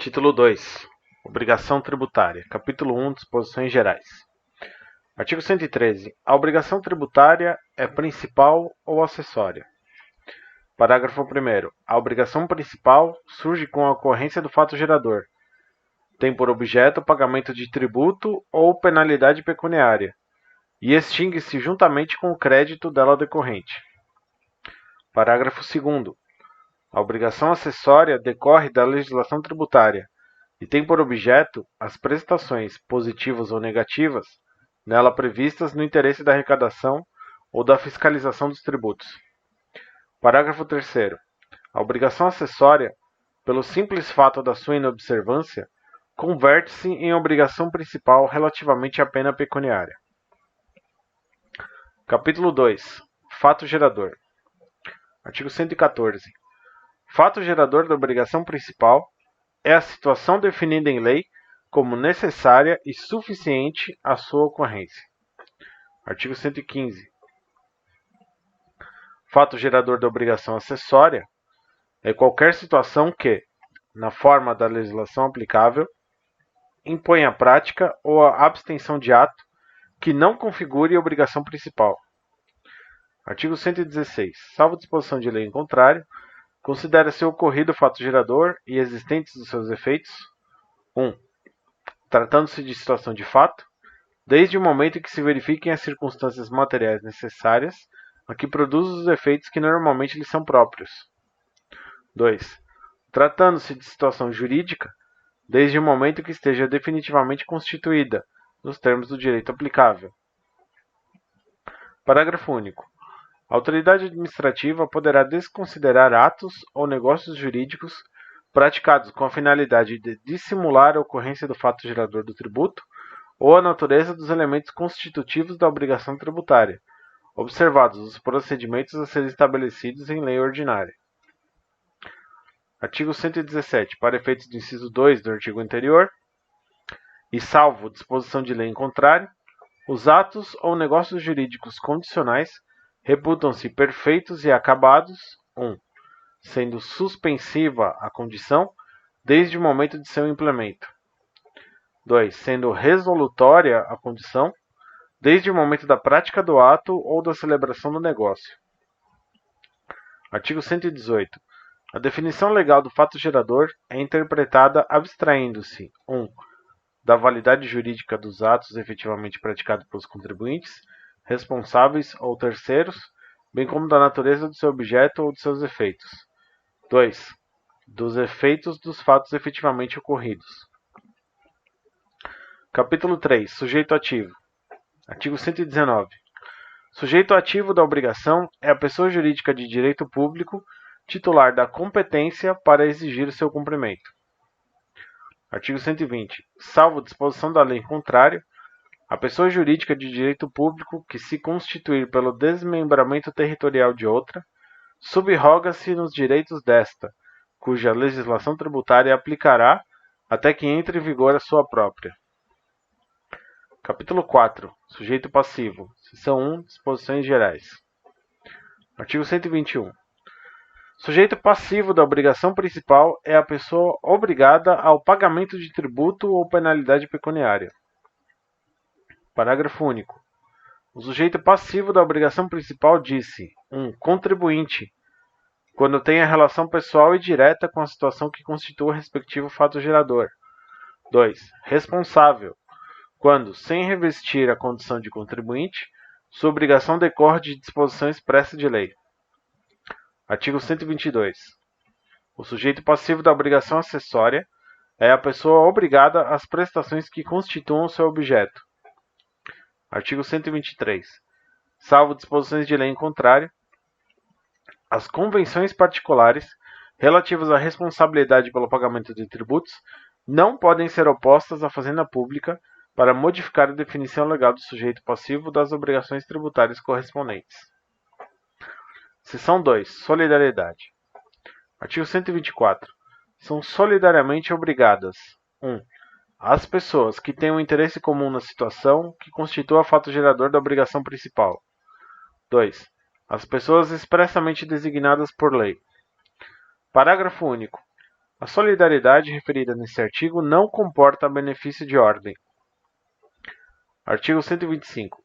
Título 2. Obrigação tributária. Capítulo 1. Disposições gerais. Artigo 113. A obrigação tributária é principal ou acessória? Parágrafo 1º. A obrigação principal surge com a ocorrência do fato gerador. Tem por objeto o pagamento de tributo ou penalidade pecuniária e extingue-se juntamente com o crédito dela decorrente. Parágrafo 2º. A obrigação acessória decorre da legislação tributária e tem por objeto as prestações, positivas ou negativas, nela previstas no interesse da arrecadação ou da fiscalização dos tributos. Parágrafo 3º. A obrigação acessória, pelo simples fato da sua inobservância, converte-se em obrigação principal relativamente à pena pecuniária. Capítulo 2. Fato gerador. Artigo 114. Fato gerador da obrigação principal é a situação definida em lei como necessária e suficiente à sua ocorrência. Artigo 115. Fato gerador da obrigação acessória é qualquer situação que, na forma da legislação aplicável, impõe a prática ou a abstenção de ato que não configure a obrigação principal. Artigo 116. Salvo disposição de lei em contrário, considera-se ocorrido o fato gerador e existentes os seus efeitos: 1. Tratando-se de situação de fato, desde o momento em que se verifiquem as circunstâncias materiais necessárias a que produz os efeitos que normalmente lhe são próprios. 2. Tratando-se de situação jurídica, desde o momento em que esteja definitivamente constituída, nos termos do direito aplicável. Parágrafo único. A autoridade administrativa poderá desconsiderar atos ou negócios jurídicos praticados com a finalidade de dissimular a ocorrência do fato gerador do tributo ou a natureza dos elementos constitutivos da obrigação tributária, observados os procedimentos a serem estabelecidos em lei ordinária. Artigo 117. Para efeitos do inciso 2 do artigo anterior, e salvo disposição de lei em contrário, os atos ou negócios jurídicos condicionais reputam-se perfeitos e acabados: 1. Sendo suspensiva a condição desde o momento de seu implemento. 2. Sendo resolutória a condição desde o momento da prática do ato ou da celebração do negócio. Artigo 118. A definição legal do fato gerador é interpretada abstraindo-se: 1. Da validade jurídica dos atos efetivamente praticados pelos contribuintes, responsáveis ou terceiros, bem como da natureza do seu objeto ou de seus efeitos. 2. Dos efeitos dos fatos efetivamente ocorridos. Capítulo 3. Sujeito ativo. Artigo 119. Sujeito ativo da obrigação é a pessoa jurídica de direito público titular da competência para exigir o seu cumprimento. Artigo 120. Salvo disposição da lei em contrário, a pessoa jurídica de direito público que se constituir pelo desmembramento territorial de outra, subroga-se nos direitos desta, cuja legislação tributária aplicará até que entre em vigor a sua própria. Capítulo 4. Sujeito passivo. Seção 1. Disposições gerais. Artigo 121. Sujeito passivo da obrigação principal é a pessoa obrigada ao pagamento de tributo ou penalidade pecuniária. Parágrafo único. O sujeito passivo da obrigação principal diz-se: 1. Contribuinte, quando tenha relação pessoal e direta com a situação que constitua o respectivo fato gerador. 2. Responsável, quando, sem revestir a condição de contribuinte, sua obrigação decorre de disposição expressa de lei. Artigo 122. O sujeito passivo da obrigação acessória é a pessoa obrigada às prestações que constituam seu objeto. Artigo 123. Salvo disposições de lei em contrário, as convenções particulares relativas à responsabilidade pelo pagamento de tributos não podem ser opostas à fazenda pública para modificar a definição legal do sujeito passivo das obrigações tributárias correspondentes. Seção 2. Solidariedade. Artigo 124. São solidariamente obrigadas: 1. As pessoas que têm um interesse comum na situação que constitua fato gerador da obrigação principal. 2. As pessoas expressamente designadas por lei. Parágrafo único. A solidariedade referida nesse artigo não comporta benefício de ordem. Artigo 125.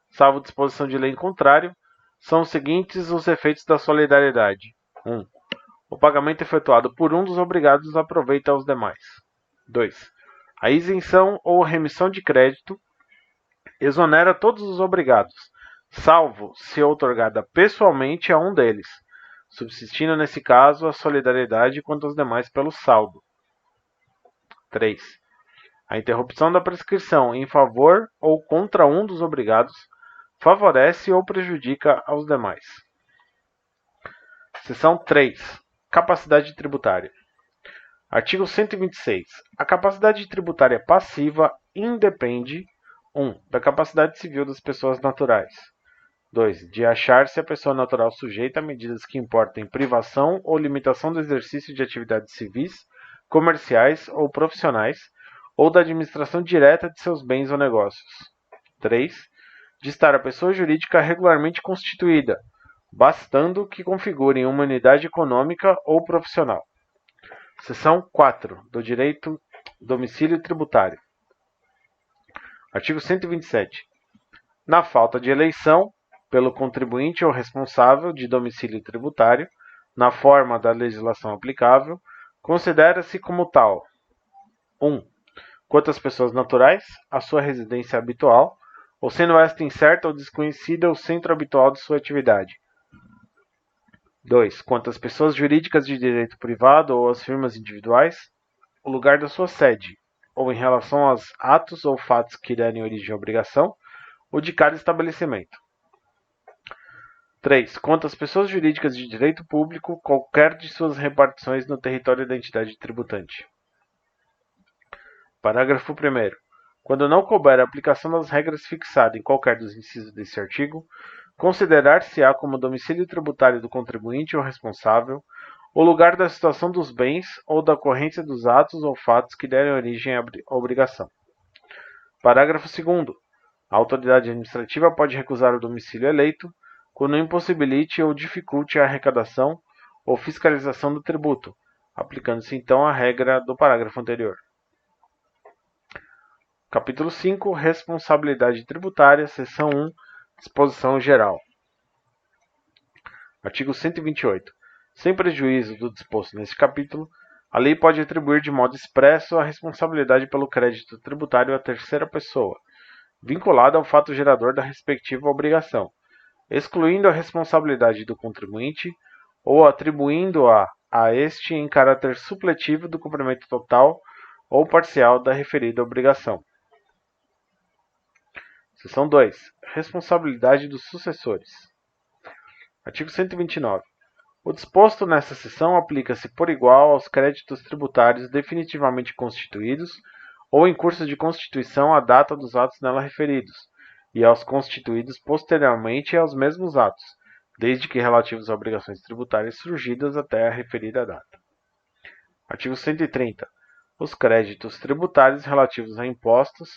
Salvo disposição de lei em contrário, são os seguintes os efeitos da solidariedade. 1. O pagamento efetuado por um dos obrigados aproveita aos demais. 2. A isenção ou remissão de crédito exonera todos os obrigados, salvo se outorgada pessoalmente a um deles, subsistindo nesse caso a solidariedade quanto aos demais pelo saldo. 3. A interrupção da prescrição em favor ou contra um dos obrigados favorece ou prejudica aos demais. Seção 3. Capacidade tributária. Artigo 126. A capacidade tributária passiva independe 1. Da capacidade civil das pessoas naturais. 2. De achar-se a pessoa natural sujeita a medidas que importem privação ou limitação do exercício de atividades civis, comerciais ou profissionais, ou da administração direta de seus bens ou negócios. 3. De estar a pessoa jurídica regularmente constituída, bastando que configurem uma unidade econômica ou profissional. Seção 4. Do direito domicílio tributário. Artigo 127. Na falta de eleição, pelo contribuinte ou responsável de domicílio tributário, na forma da legislação aplicável, considera-se como tal: 1. Quanto às pessoas naturais, a sua residência habitual, ou sendo esta incerta ou desconhecida o centro habitual de sua atividade. 2. Quanto às pessoas jurídicas de direito privado ou às firmas individuais, o lugar da sua sede, ou em relação aos atos ou fatos que derem origem à obrigação, ou de cada estabelecimento. 3. Quanto às pessoas jurídicas de direito público, qualquer de suas repartições no território da entidade tributante. Parágrafo 1º. Quando não couber a aplicação das regras fixadas em qualquer dos incisos deste artigo, considerar-se-á como domicílio tributário do contribuinte ou responsável o lugar da situação dos bens ou da ocorrência dos atos ou fatos que derem origem à obrigação. Parágrafo 2º. A autoridade administrativa pode recusar o domicílio eleito quando impossibilite ou dificulte a arrecadação ou fiscalização do tributo, aplicando-se então a regra do parágrafo anterior. Capítulo 5. Responsabilidade tributária, seção 1, disposição geral. Artigo 128. Sem prejuízo do disposto neste capítulo, a lei pode atribuir de modo expresso a responsabilidade pelo crédito tributário à terceira pessoa, vinculada ao fato gerador da respectiva obrigação, excluindo a responsabilidade do contribuinte ou atribuindo-a a este em caráter supletivo do cumprimento total ou parcial da referida obrigação. Seção 2. Responsabilidade dos sucessores. Artigo 129. O disposto nesta seção aplica-se por igual aos créditos tributários definitivamente constituídos ou em curso de constituição à data dos atos nela referidos, e aos constituídos posteriormente aos mesmos atos, desde que relativos a obrigações tributárias surgidas até a referida data. Artigo 130. Os créditos tributários relativos a impostos,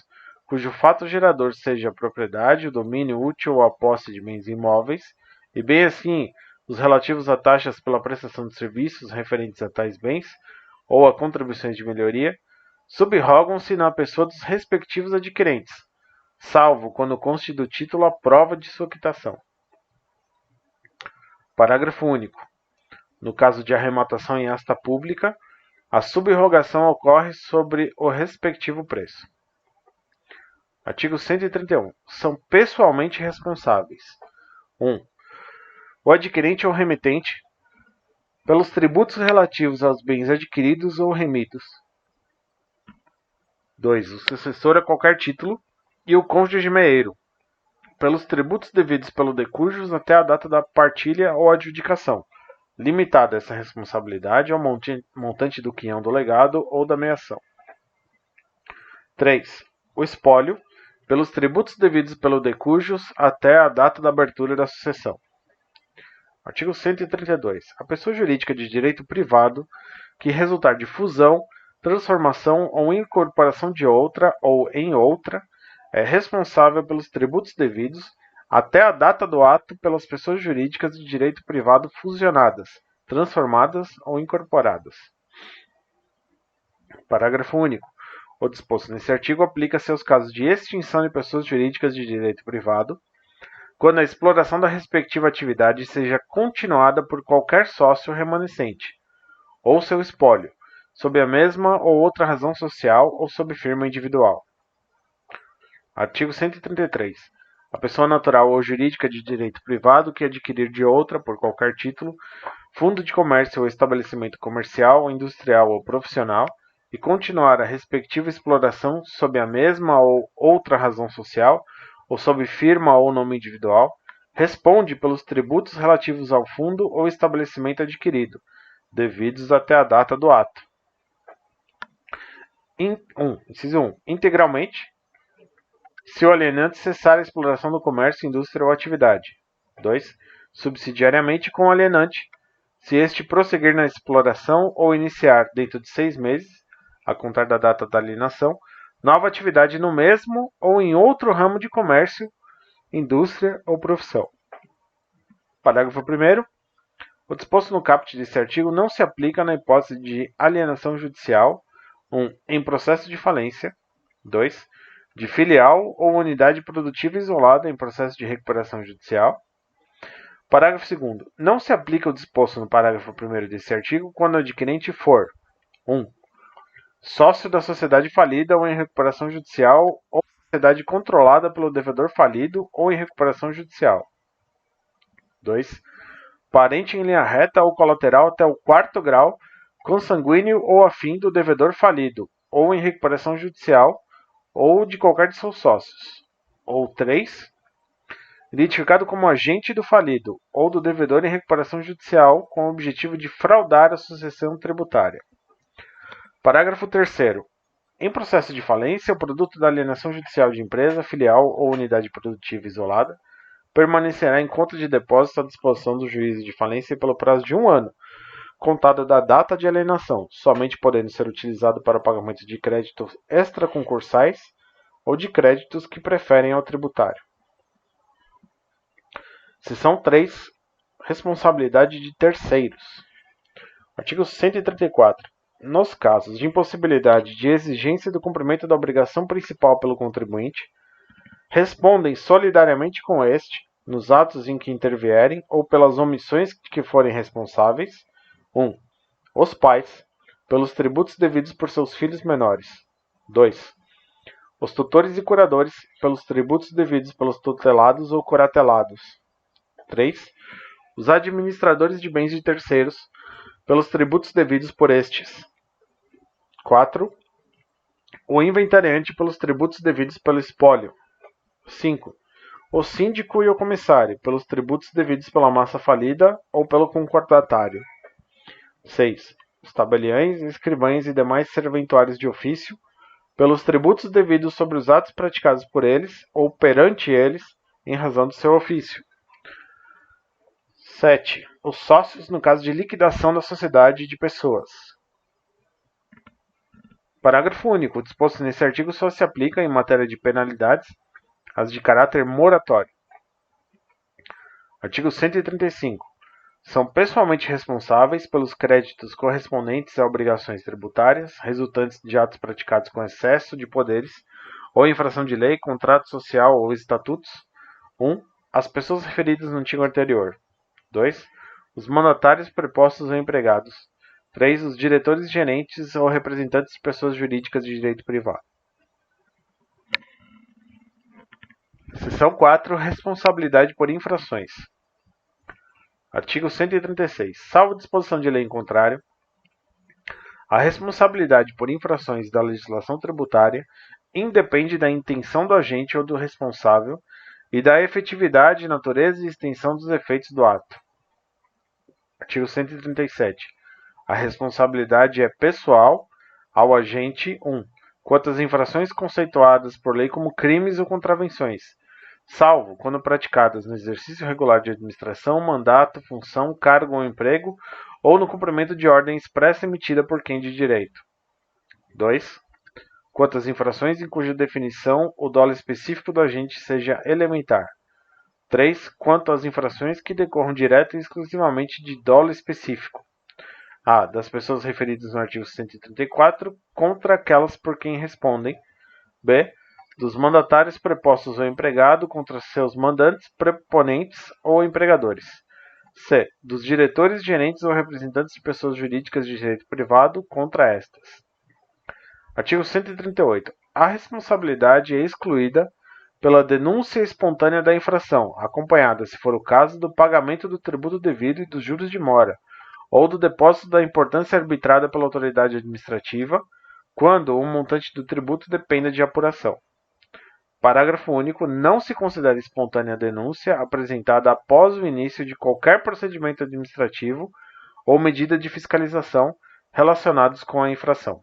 cujo fato gerador seja a propriedade, o domínio útil ou a posse de bens imóveis, e bem assim os relativos a taxas pela prestação de serviços referentes a tais bens, ou a contribuições de melhoria, subrogam-se na pessoa dos respectivos adquirentes, salvo quando conste do título a prova de sua quitação. Parágrafo único. No caso de arrematação em asta pública, a subrogação ocorre sobre o respectivo preço. Artigo 131. São pessoalmente responsáveis: 1. O adquirente ou remetente, pelos tributos relativos aos bens adquiridos ou remidos. 2. O sucessor a qualquer título e o cônjuge meeiro, pelos tributos devidos pelo decujus até a data da partilha ou adjudicação, limitada essa responsabilidade ao montante do quinhão do legado ou da meação. 3. O espólio, pelos tributos devidos pelo decujus até a data da abertura da sucessão. Artigo 132. A pessoa jurídica de direito privado que resultar de fusão, transformação ou incorporação de outra ou em outra é responsável pelos tributos devidos até a data do ato pelas pessoas jurídicas de direito privado fusionadas, transformadas ou incorporadas. Parágrafo único. O disposto nesse artigo aplica-se aos casos de extinção de pessoas jurídicas de direito privado, quando a exploração da respectiva atividade seja continuada por qualquer sócio remanescente, ou seu espólio, sob a mesma ou outra razão social ou sob firma individual. Artigo 133. A pessoa natural ou jurídica de direito privado que adquirir de outra, por qualquer título, fundo de comércio ou estabelecimento comercial, industrial ou profissional, e continuar a respectiva exploração sob a mesma ou outra razão social, ou sob firma ou nome individual, responde pelos tributos relativos ao fundo ou estabelecimento adquirido, devidos até a data do ato. Inciso 1. Integralmente, se o alienante cessar a exploração do comércio, indústria ou atividade. 2. Subsidiariamente com o alienante, se este prosseguir na exploração ou iniciar, dentro de 6 meses, a contar da data da alienação, nova atividade no mesmo ou em outro ramo de comércio, indústria ou profissão. Parágrafo 1º. O disposto no caput desse artigo não se aplica na hipótese de alienação judicial, 1. Em processo de falência, 2. De filial ou unidade produtiva isolada em processo de recuperação judicial. Parágrafo 2º. Não se aplica o disposto no parágrafo 1º desse artigo quando o adquirente for 1. Sócio da sociedade falida ou em recuperação judicial ou sociedade controlada pelo devedor falido ou em recuperação judicial. 2. Parente em linha reta ou colateral até o 4º grau, consanguíneo ou afim do devedor falido ou em recuperação judicial ou de qualquer de seus sócios. Ou 3. Identificado como agente do falido ou do devedor em recuperação judicial com o objetivo de fraudar a sucessão tributária. Parágrafo 3º. Em processo de falência, o produto da alienação judicial de empresa, filial ou unidade produtiva isolada permanecerá em conta de depósito à disposição do juízo de falência pelo prazo de 1 ano, contado da data de alienação, somente podendo ser utilizado para o pagamento de créditos extraconcursais ou de créditos que preferem ao tributário. Seção 3. Responsabilidade de terceiros. Artigo 134. Nos casos de impossibilidade de exigência do cumprimento da obrigação principal pelo contribuinte, respondem solidariamente com este, nos atos em que intervierem ou pelas omissões de que forem responsáveis, 1. Os pais, pelos tributos devidos por seus filhos menores. 2. Os tutores e curadores, pelos tributos devidos pelos tutelados ou curatelados. 3. Os administradores de bens de terceiros, pelos tributos devidos por estes. 4. O inventariante pelos tributos devidos pelo espólio. 5. O síndico e o comissário, pelos tributos devidos pela massa falida ou pelo concordatário. 6. Os tabeliães, escrivães e demais serventuários de ofício, pelos tributos devidos sobre os atos praticados por eles ou perante eles, em razão do seu ofício. 7. Os sócios no caso de liquidação da sociedade de pessoas. Parágrafo único. O disposto nesse artigo só se aplica em matéria de penalidades as de caráter moratório. Artigo 135. São pessoalmente responsáveis pelos créditos correspondentes a obrigações tributárias, resultantes de atos praticados com excesso de poderes ou infração de lei, contrato social ou estatutos. 1. As pessoas referidas no artigo anterior. 2. Os mandatários prepostos ou empregados. 3. Os diretores, gerentes ou representantes de pessoas jurídicas de direito privado. Seção 4. Responsabilidade por infrações. Artigo 136. Salvo disposição de lei em contrário, a responsabilidade por infrações da legislação tributária independe da intenção do agente ou do responsável e da efetividade, natureza e extensão dos efeitos do ato. Artigo 137. A responsabilidade é pessoal ao agente 1, quanto às infrações conceituadas por lei como crimes ou contravenções, salvo quando praticadas no exercício regular de administração, mandato, função, cargo ou emprego, ou no cumprimento de ordem expressa emitida por quem de direito. 2. Quanto às infrações em cuja definição o dolo específico do agente seja elementar. 3. Quanto às infrações que decorram direta e exclusivamente de dolo específico. A. Das pessoas referidas no artigo 134 contra aquelas por quem respondem. B. Dos mandatários prepostos ao empregado contra seus mandantes, preponentes ou empregadores. C. Dos diretores, gerentes ou representantes de pessoas jurídicas de direito privado contra estas. Artigo 138. A responsabilidade é excluída pela denúncia espontânea da infração, acompanhada, se for o caso, do pagamento do tributo devido e dos juros de mora, ou do depósito da importância arbitrada pela autoridade administrativa, quando o montante do tributo dependa de apuração. Parágrafo único. Não se considera espontânea a denúncia apresentada após o início de qualquer procedimento administrativo ou medida de fiscalização relacionados com a infração.